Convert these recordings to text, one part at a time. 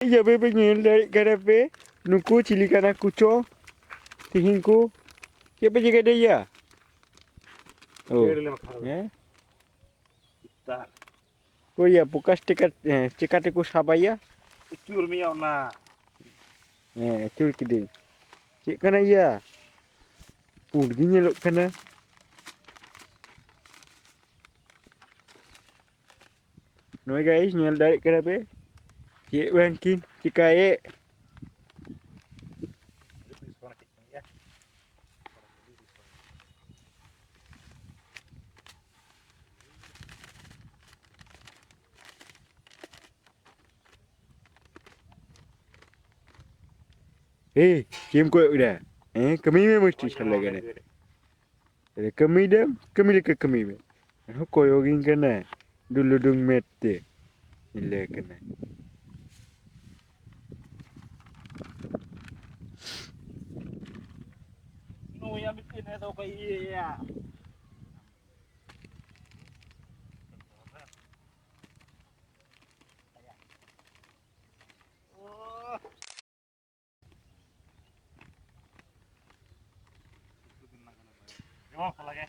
Iya be nyel dari karape nuku cili kana kuco tihingku siapa jaga dia oh ya oh iya pukas tikat cikatiku sabaya Icur mi ona. cur kide cik kana iya purgi nyelok kana noi guys nyel dari karape cik bankin cikaye kim kau udah kami mesti salah kan kami dah kami dekat kami kau yogin kana dulu dung mette ile kana No ya bikin itu kayak iya. Oh, lagi.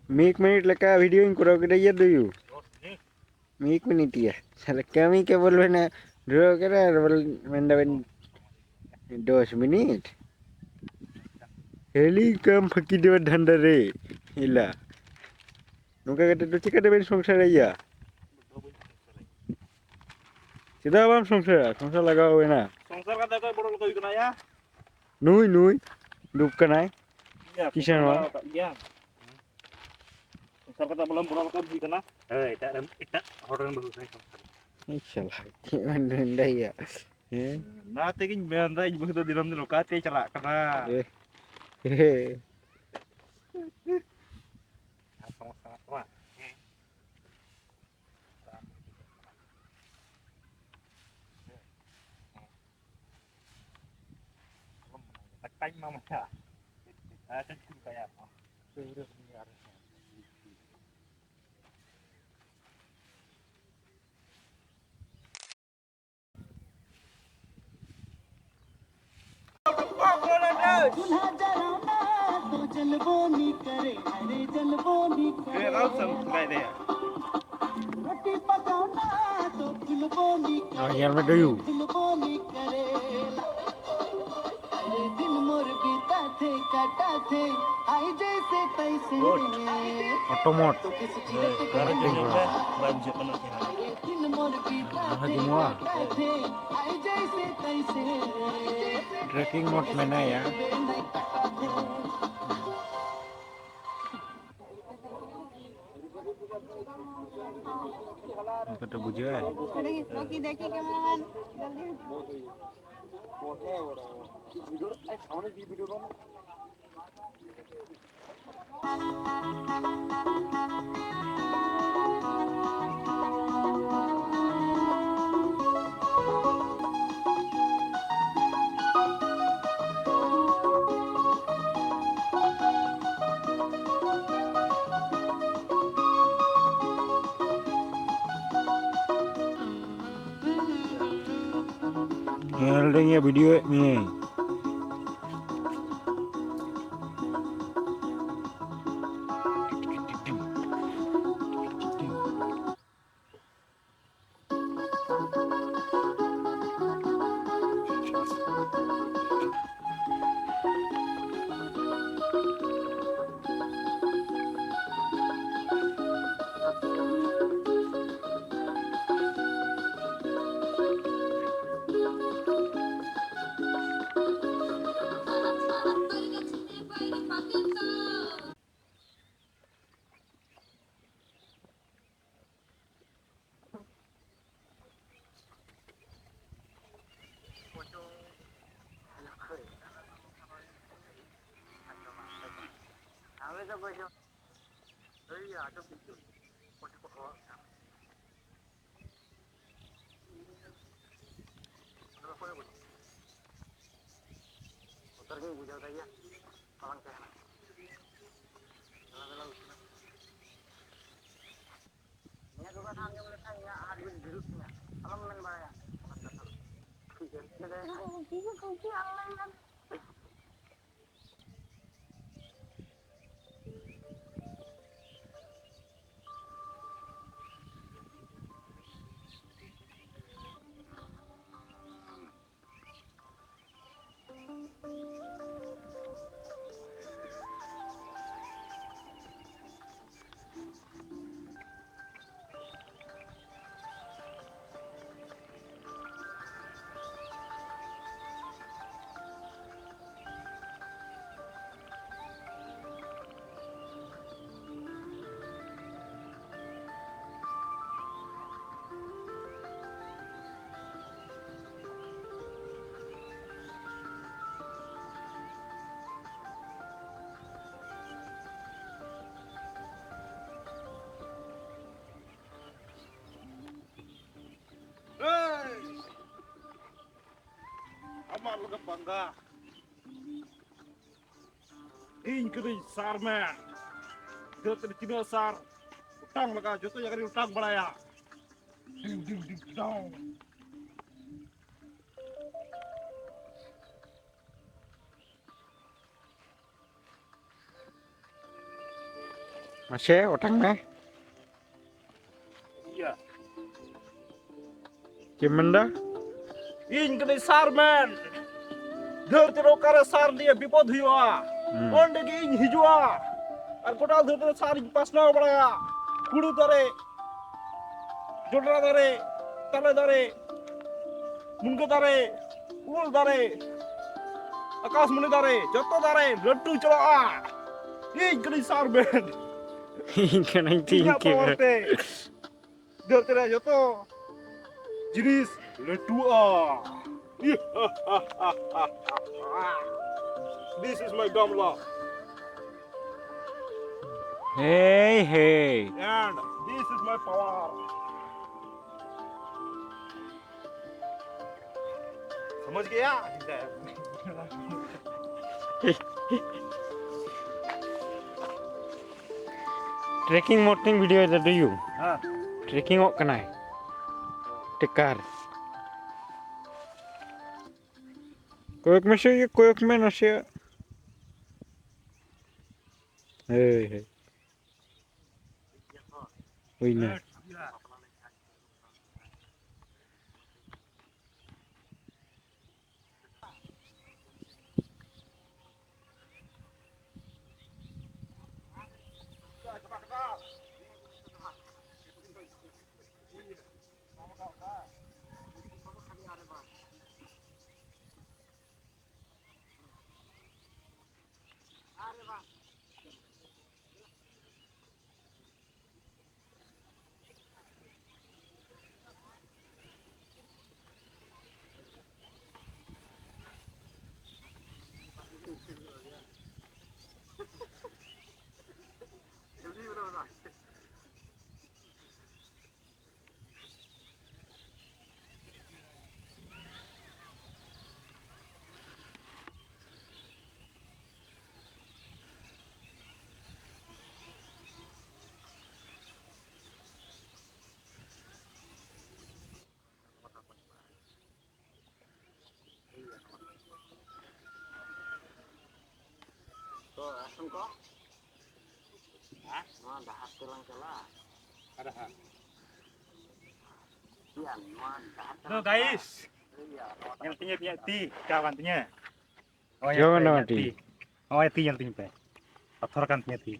Make minute leka video in kura kira ya do you make minute ya salah kami ke boleh na draw kira mendapat 2 minit heli kam fakir dewa dhandare ila nuka kata tu cika dewa songsara ya cita abam songsara lagao na Songsar kata kau bodoh kau ikut ya? nui dup kanai Iya. kisan wa Iya. Songsar kata belum bodoh kau ikut na? Itu orang baru saya. insyaallah kiman denda ya Nah, tekin benar ibu itu di dalam lokasi celak kena. hehe Sama-sama. Tak mama ya. Ada juga kayak apa? Suruh biar. akhir me do you otomot lagi mua tracking mode mana ya kata bujuan देखी cameraman Ngeldengnya video ni Amar laga bangga. Ing kiri sar man. Joto cino sar. Utang laga joto yang utang balaya. Ding ding ding dong. Masih otang meh. Iya. Gimana? Ing kiri sar man. Dhurti rokare sar dia bipod huwa. Onde ki ing hijua. Ar kotal dhurti sar pasna balaya. Kudu dare. Jodra dare. Tale dare. Munga dare. Ul dare. Akas muni dare. Joto dare. Lattu chaloa. Ing kiri sar man. Kena Inya tinggi. pawarte. Dhurti ra joto. Jinis lattua. This is my gamla. Hey hey. And this is my power. समझ गया? Trekking morning video ada do you? हाँ Trekking ok kenai. Tekar. Koyok masih ya koyok men masih. Hey hey. Wih nah. No guys, yang punya ti, kawan punya. Oh Kawan punya nama ti. Oh ti yang punya pe. Pathor kan punya ti.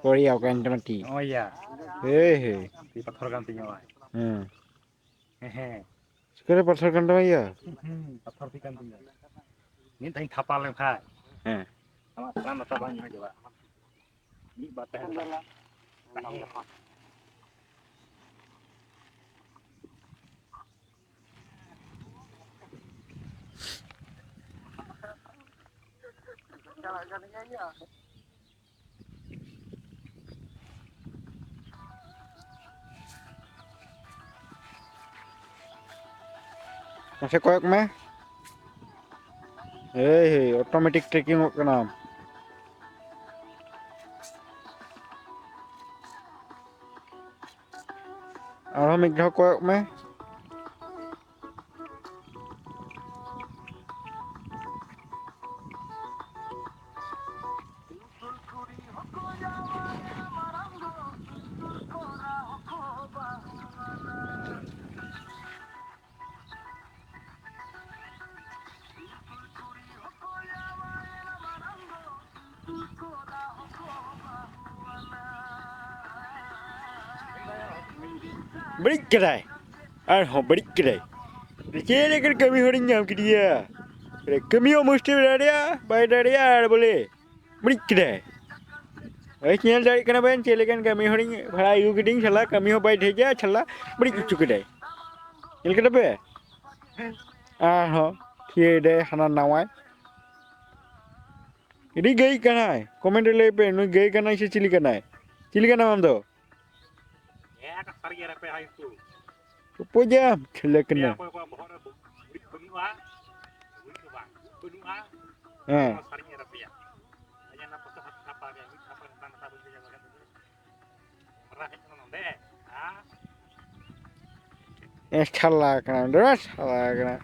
Korea kan mati. Oh iya, Hey hey. ti pathor kan punya wah. Hehe. Sekarang pasal kan ya. Pathor ti kan punya. Ini tadi kapal yang kai. Heh. Sama sama banyak aja pak. Ini batah. Masih koyok meh. Hey hey, automatic trekking ok kenam. Orang mikro kok meh. Beri kedai. Beri kedai. Kecil lekan kami orang jam ke dia. Kami mesti berada, bayar dia boleh. Beri kedai. Nyel dari kena bayan celekan kami orang bhara yu geding salah kami ho bayar dia salah beri cucu kedai. Nyel kena be? Kia deh hana nawai. Ini gay kanai. Komen dulu pe, nu gay kanai se cili kanai. Cili kanai mam do. Ya, tak sari ada pe hai tu. Apa jam? Celekan. Apa bohong ada benua. Benua. Ah. Sari ada pe ya. Hanya nak foto apa yang apa tentang tabu dia bagian tu. Merah itu nonde. Salah kana, dah salah kana.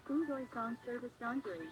Enjoy song service boundary.